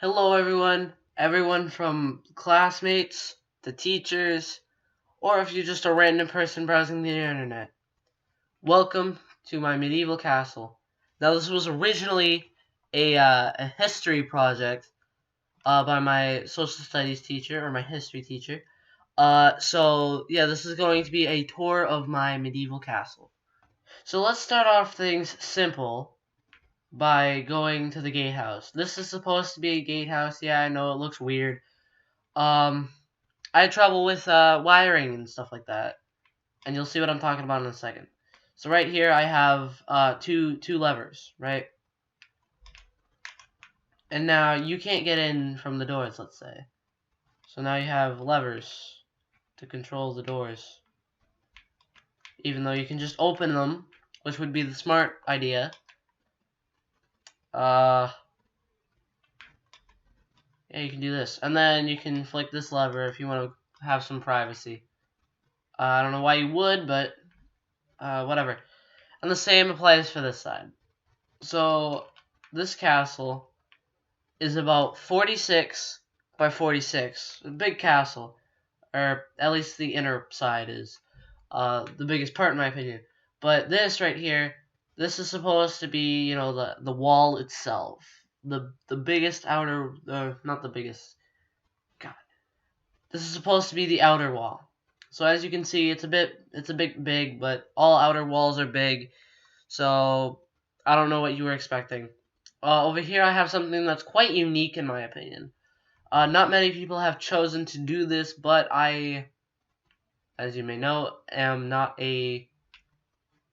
Hello, everyone from classmates to teachers, or if you're just a random person browsing the internet. Welcome to my medieval castle. Now, this was originally a history project by my social studies teacher, or my history teacher. So this is going to be a tour of my medieval castle. So let's start off things simple by going to the gatehouse. This is supposed to be a gatehouse. Yeah, I know it looks weird. Um, I had trouble with wiring and stuff like that, and you'll see what I'm talking about in a second. So right here I have two levers, right? And now you can't get in from the doors, let's say. So now you have levers to control the doors, even though you can just open them, which would be the smart idea. Uh, yeah, you can do this, and then you can flick this lever if you want to have some privacy. I don't know why you would, but whatever. And the same applies for this side. So this castle is about 46 by 46. A big castle, or at least the inner side is the biggest part in my opinion. But this right here, this is supposed to be, the wall itself. The biggest outer, not the biggest. God, this is supposed to be the outer wall. So as you can see, it's a bit big, but all outer walls are big. So I don't know what you were expecting. Over here I have something that's quite unique in my opinion. Not many people have chosen to do this, but I, as you may know, am not a...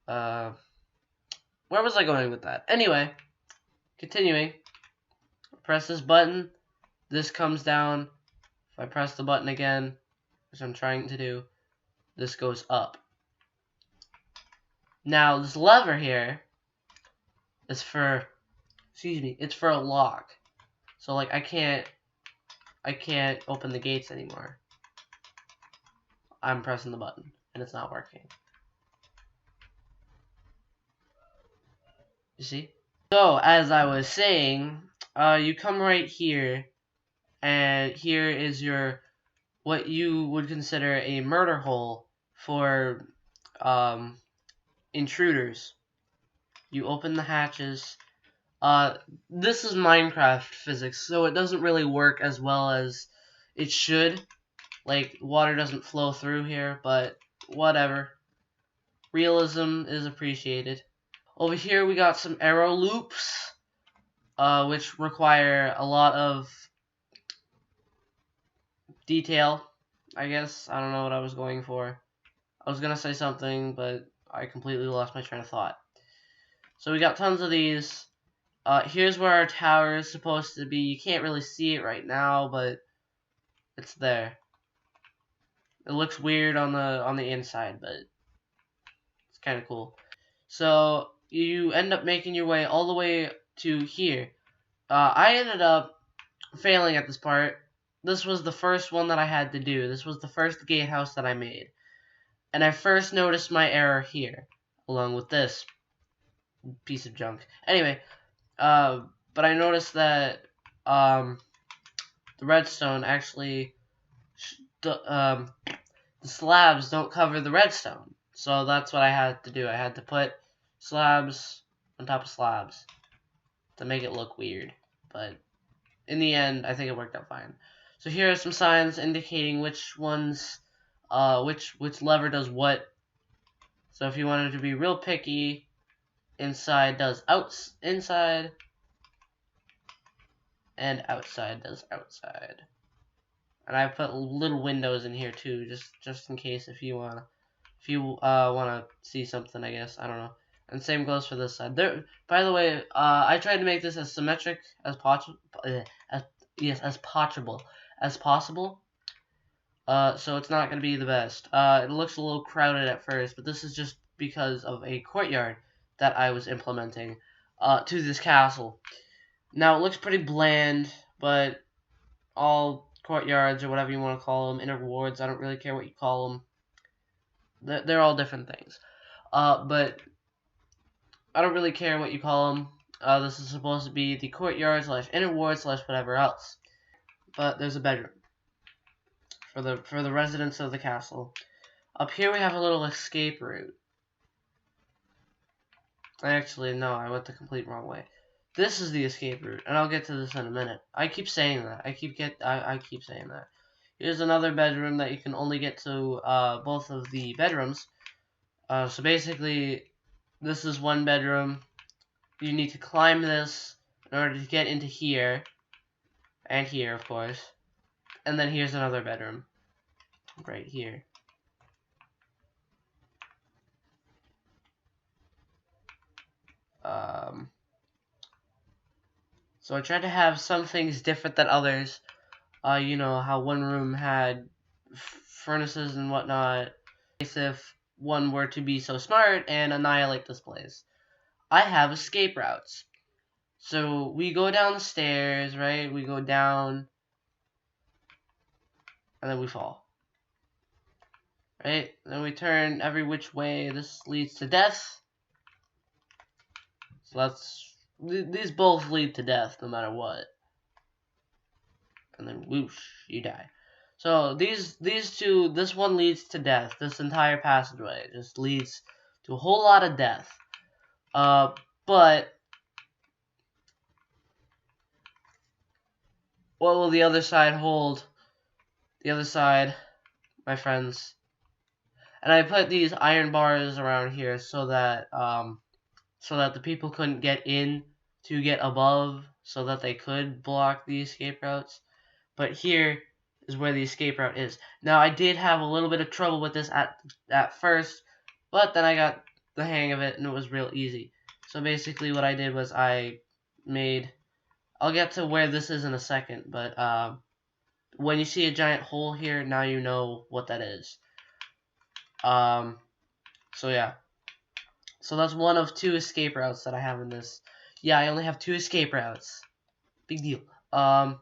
Uh, where was I going with that? Anyway, continuing. Press this button. This comes down. If I press the button again, which I'm trying to do, this goes up. Now, this lever here is for... Excuse me, it's for a lock. So, like, I can't open the gates anymore. I'm pressing the button, and it's not working. You see? So, as I was saying, you come right here, and here is what you would consider a murder hole for intruders. You open the hatches. This is Minecraft physics, so it doesn't really work as well as it should. Like, water doesn't flow through here, but whatever. Realism is appreciated. Over here we got some arrow loops, which require a lot of detail, I guess. I don't know what I was going for. I was going to say something, but I completely lost my train of thought. So we got tons of these. Here's where our tower is supposed to be. You can't really see it right now, but it's there. It looks weird on the inside, but it's kind of cool. So you end up making your way all the way to here. I ended up failing at this part. This was the first one that I had to do. This was the first gatehouse that I made. And I first noticed my error here, along with this piece of junk. Anyway, but I noticed that the redstone actually, the slabs don't cover the redstone. So that's what I had to do. I had to put slabs on top of slabs to make it look weird. But in the end, I think it worked out fine. So here are some signs indicating which ones, which lever does what. So if you wanted to be real picky, inside does inside, and outside does outside. And I put little windows in here too, just in case if you wanna see something, I guess. I don't know. And same goes for this side. There. By the way, I tried to make this as symmetric as possible. As possible. So it's not gonna be the best. It looks a little crowded at first, but this is just because of a courtyard that I was implementing to this castle. Now it looks pretty bland, but all courtyards or whatever you want to call them, inner wards, I don't really care what you call them. They're all different things. But I don't really care what you call them. This is supposed to be the courtyard / inner ward / whatever else. But there's a bedroom for the residents of the castle. Up here we have a little escape route. Actually, no, I went the complete wrong way. This is the escape route, and I'll get to this in a minute. I keep saying that. I keep saying that. Here's another bedroom that you can only get to both of the bedrooms. So basically, this is one bedroom. You need to climb this in order to get into here, and here, of course. And then here's another bedroom, right here. So I tried to have some things different than others. You know how one room had furnaces and whatnot. If one were to be so smart and annihilate this place. I have escape routes. So we go down the stairs, right? We go down, and then we fall. Right? Then we turn every which way. This leads to death. So these both lead to death no matter what. And then whoosh, you die. So these two, this one leads to death. This entire passageway just leads to a whole lot of death. But what will the other side hold? The other side, my friends. And I put these iron bars around here so that the people couldn't get in to get above, so that they could block the escape routes. But here is where the escape route is. Now, I did have a little bit of trouble with this at first, but then I got the hang of it, and it was real easy. So basically what I did was I'll get to where this is in a second, but when you see a giant hole here, now you know what that is. So yeah. So that's one of 2 escape routes that I have in this. Yeah, I only have 2 escape routes. Big deal. Can't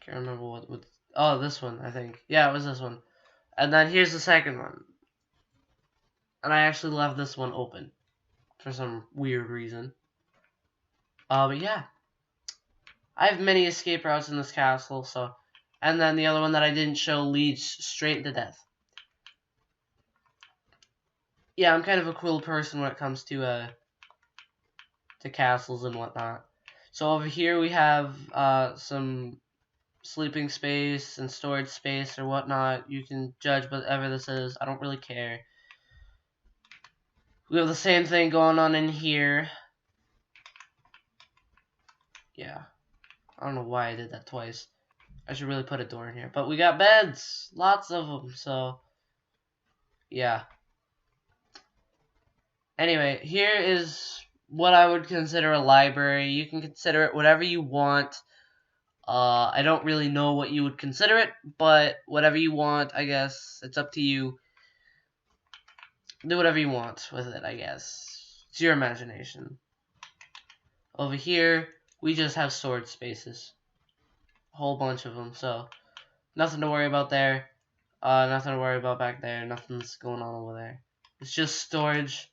remember what. Oh, this one, I think. Yeah, it was this one. And then here's the second one. And I actually left this one open for some weird reason. But yeah. I have many escape routes in this castle, so. And then the other one that I didn't show leads straight to death. Yeah, I'm kind of a cruel person when it comes to castles and whatnot. So over here we have some sleeping space and storage space or whatnot. You can judge whatever this is. I don't really care. We have the same thing going on in here. Yeah. I don't know why I did that twice. I should really put a door in here. But we got beds. Lots of them. So, yeah. Anyway, here is what I would consider a library. You can consider it whatever you want. I don't really know what you would consider it, but whatever you want, I guess. It's up to you. Do whatever you want with it, I guess. It's your imagination. Over here, we just have storage spaces. A whole bunch of them, so nothing to worry about there. Nothing to worry about back there. Nothing's going on over there. It's just storage.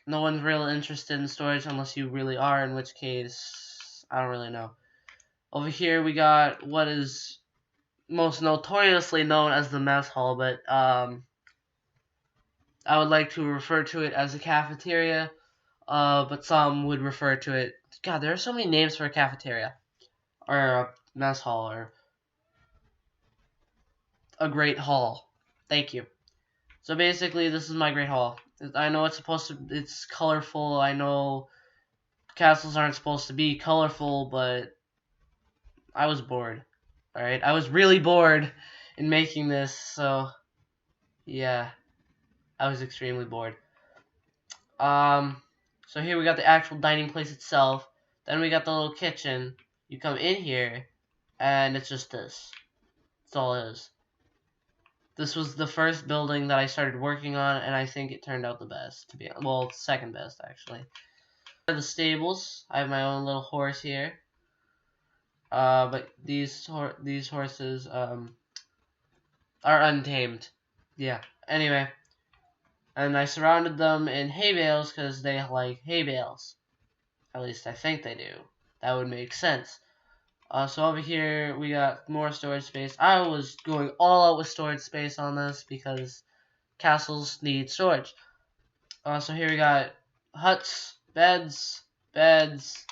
No one's really interested in storage unless you really are, in which case, I don't really know. Over here, we got what is most notoriously known as the mess hall, but I would like to refer to it as a cafeteria, but some would refer to it. God, there are so many names for a cafeteria, or a mess hall, or a great hall. Thank you. So basically, this is my great hall. I know it's colorful. I know castles aren't supposed to be colorful, but I was bored. Alright, I was really bored in making this, so yeah, I was extremely bored. So here we got the actual dining place itself. Then we got the little kitchen. You come in here, and it's just this. That's all it is. This was the first building that I started working on, and I think it turned out the best, to be honest. Well, second best, actually. The stables. I have my own little horse here. But these horses, are untamed. Yeah. Anyway. And I surrounded them in hay bales because they like hay bales. At least I think they do. That would make sense. So over here we got more storage space. I was going all out with storage space on this because castles need storage. So here we got huts, beds, beds,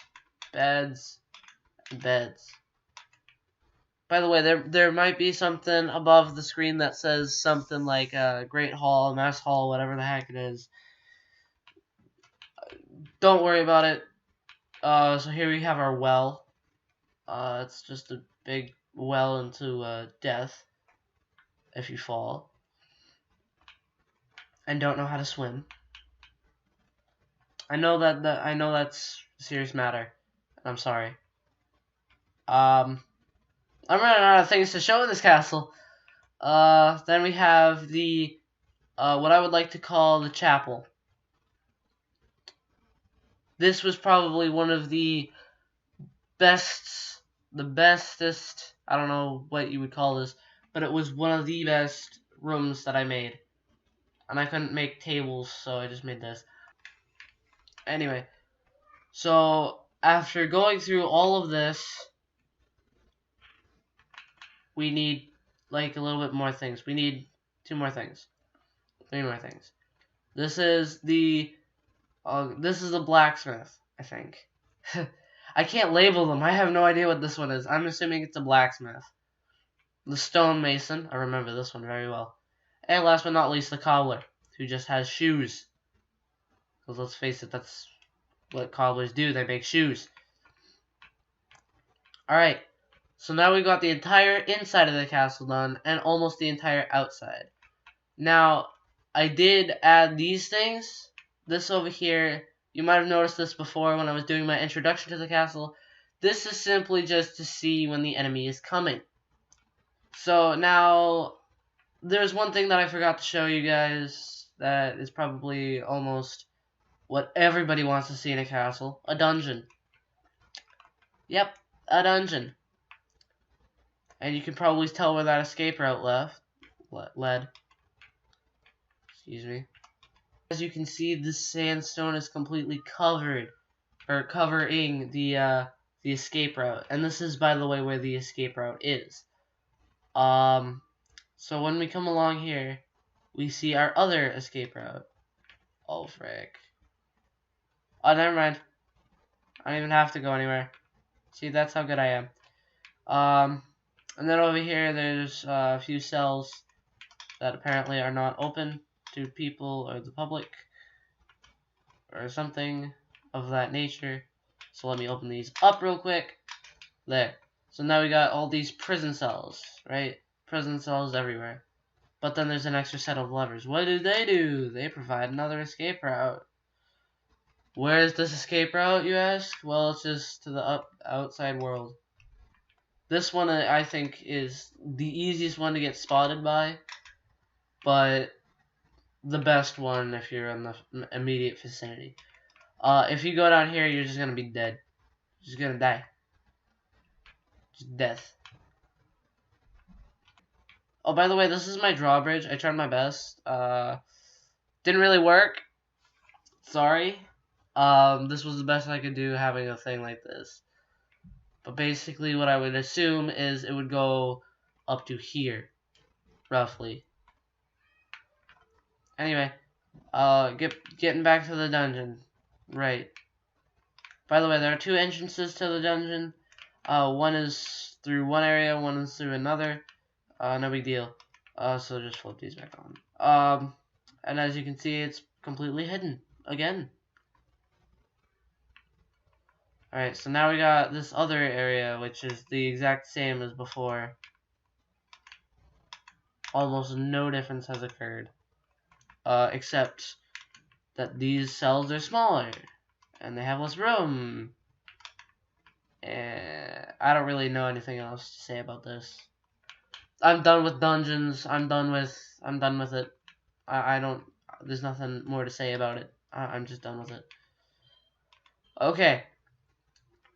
beds, and beds. By the way, there might be something above the screen that says something like Great Hall, Mess Hall, whatever the heck it is. Don't worry about it. So here we have our well. It's just a big well into death if you fall and don't know how to swim. I know that's a serious matter. I'm sorry. I'm running out of things to show in this castle. Then we have the what I would like to call the chapel. This was probably one of the bestest, I don't know what you would call this, but it was one of the best rooms that I made. And I couldn't make tables, so I just made this. Anyway, so after going through all of this, we need like a little bit more things. We need 2 more things. 3 more things. This is the blacksmith, I think. I can't label them. I have no idea what this one is. I'm assuming it's a blacksmith. The stonemason. I remember this one very well. And last but not least, the cobbler, who just has shoes. Because let's face it, that's what cobblers do. They make shoes. Alright. So now we got the entire inside of the castle done, and almost the entire outside. Now, I did add these things. This over here, you might have noticed this before when I was doing my introduction to the castle. This is simply just to see when the enemy is coming. So now, there's one thing that I forgot to show you guys that is probably almost what everybody wants to see in a castle. A dungeon. Yep, a dungeon. And you can probably tell where that escape route led. Excuse me. As you can see, the sandstone is completely covering the escape route. And this is, by the way, where the escape route is. So when we come along here, we see our other escape route. Oh, frick. Oh, never mind. I don't even have to go anywhere. See, that's how good I am. And then over here, there's a few cells that apparently are not open to people or the public or something of that nature. So let me open these up real quick. There. So now we got all these prison cells, right? Prison cells everywhere. But then there's an extra set of levers. What do? They provide another escape route. Where is this escape route, you ask? Well, it's just to the outside world. This one, I think, is the easiest one to get spotted by, but the best one if you're in the immediate vicinity. If you go down here, you're just gonna be dead. You're just gonna die. Just death. Oh, by the way, this is my drawbridge. I tried my best. Didn't really work. Sorry. This was the best I could do having a thing like this. But basically what I would assume is it would go up to here, roughly. Anyway, getting back to the dungeon. Right. By the way, there are 2 entrances to the dungeon. One is through one area, one is through another. No big deal. So just flip these back on. And as you can see, it's completely hidden again. Alright, so now we got this other area, which is the exact same as before. Almost no difference has occurred. Except that these cells are smaller, and they have less room. And I don't really know anything else to say about this. I'm done with dungeons. I'm done with it. I don't, there's nothing more to say about it. I'm just done with it. Okay.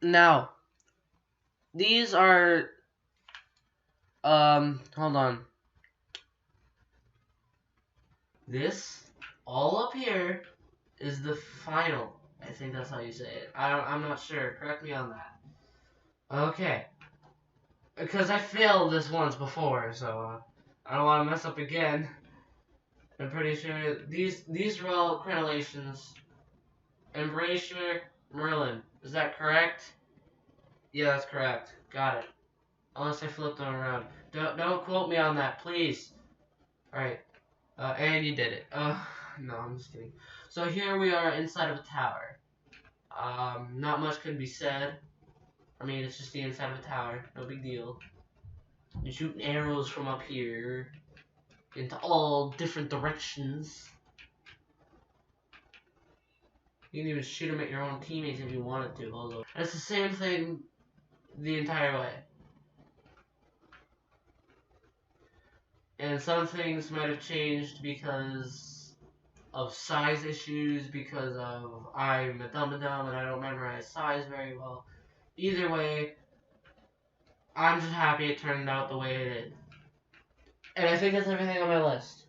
Now, these are, hold on. This all up here is the final. I think that's how you say it. I'm not sure. Correct me on that. Okay. Because I failed this once before, so I don't want to mess up again. I'm pretty sure these are all crenellations. Embrasure, Merlin. Is that correct? Yeah, that's correct. Got it. Unless I flipped them around. Don't quote me on that, please. Alright. And you did it. No, I'm just kidding. So here we are inside of a tower. Not much can be said. I mean, it's just the inside of a tower. No big deal. You're shooting arrows from up here into all different directions. You can even shoot them at your own teammates if you wanted to. Although it's the same thing the entire way. And some things might have changed because of size issues, because of I'm a dum-a-dum and I don't memorize size very well. Either way, I'm just happy it turned out the way it did. And I think that's everything on my list.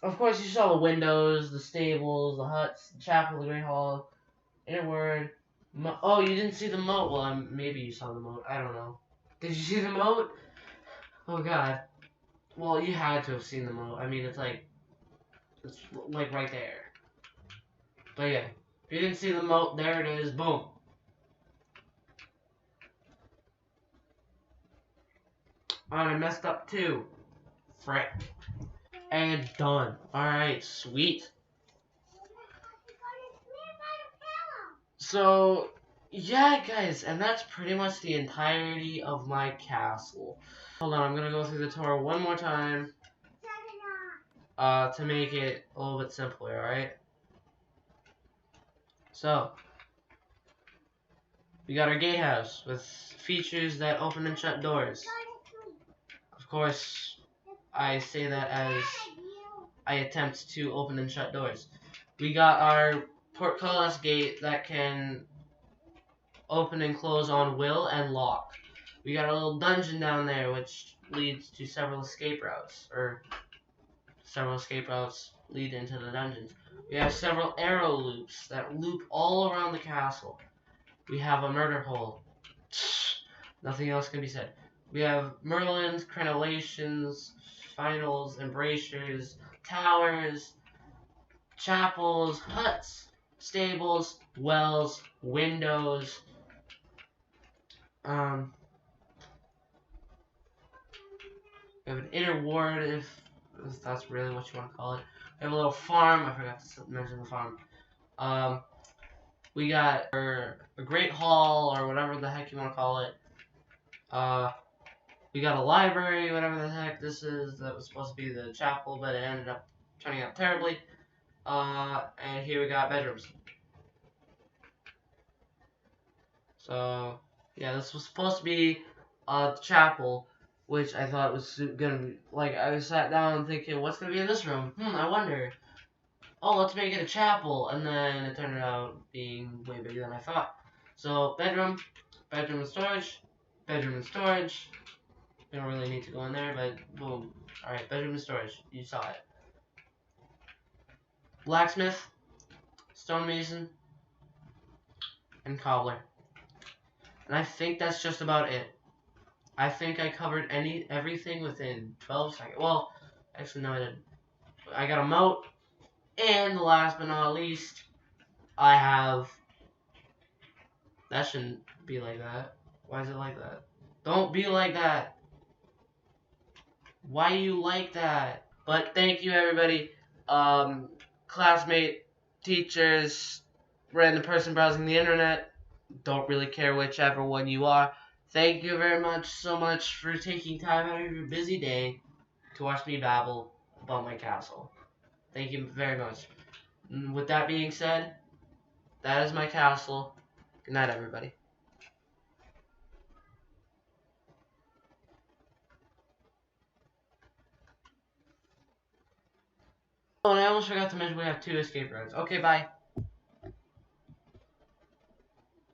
Of course, you saw the windows, the stables, the huts, the chapel, the great hall, inner ward. Oh, you didn't see the moat? Well, maybe you saw the moat. I don't know. Did you see the moat? Oh, God. Well, you had to have seen the moat. I mean, it's like right there. But yeah, if you didn't see the moat, there it is. Boom. Oh, and I messed up too. Frick. And done. Alright, sweet. So, yeah, guys, and that's pretty much the entirety of my castle. Hold on, I'm gonna go through the tour one more time to make it a little bit simpler, alright? So, we got our gatehouse with features that open and shut doors. Of course, I say that as I attempt to open and shut doors. We got our portcullis gate that can open and close on will and lock. We got a little dungeon down there which leads to several escape routes, or several escape routes lead into the dungeons. We have several arrow loops that loop all around the castle. We have a murder hole. Nothing else can be said. We have Merlins, crenellations, finals, embrasures, towers, chapels, huts, stables, wells, windows. We have an inner ward, if that's really what you want to call it. We have a little farm. I forgot to mention the farm. We got a great hall, or whatever the heck you want to call it. We got a library, whatever the heck this is. That was supposed to be the chapel, but it ended up turning out terribly. And here we got bedrooms. So, yeah, this was supposed to be the chapel, which I thought was gonna be, like, I sat down thinking, what's gonna be in this room? I wonder. Oh, let's make it a chapel, and then it turned out being way bigger than I thought. So, bedroom and storage, bedroom and storage. We don't really need to go in there, but boom. Alright, bedroom and storage. You saw it. Blacksmith, stonemason, and cobbler. And I think that's just about it. I think I covered everything within 12 seconds. Well, actually no I didn't. I got a moat, and last but not least, I have... That shouldn't be like that. Why is it like that? Don't be like that. Why you like that? But thank you everybody. Classmate, teachers, random person browsing the internet. Don't really care whichever one you are. Thank you very much so much for taking time out of your busy day to watch me babble about my castle. Thank you very much. And with that being said, that is my castle. Good night, everybody. Oh, and I almost forgot to mention we have 2 escape routes. Okay, bye.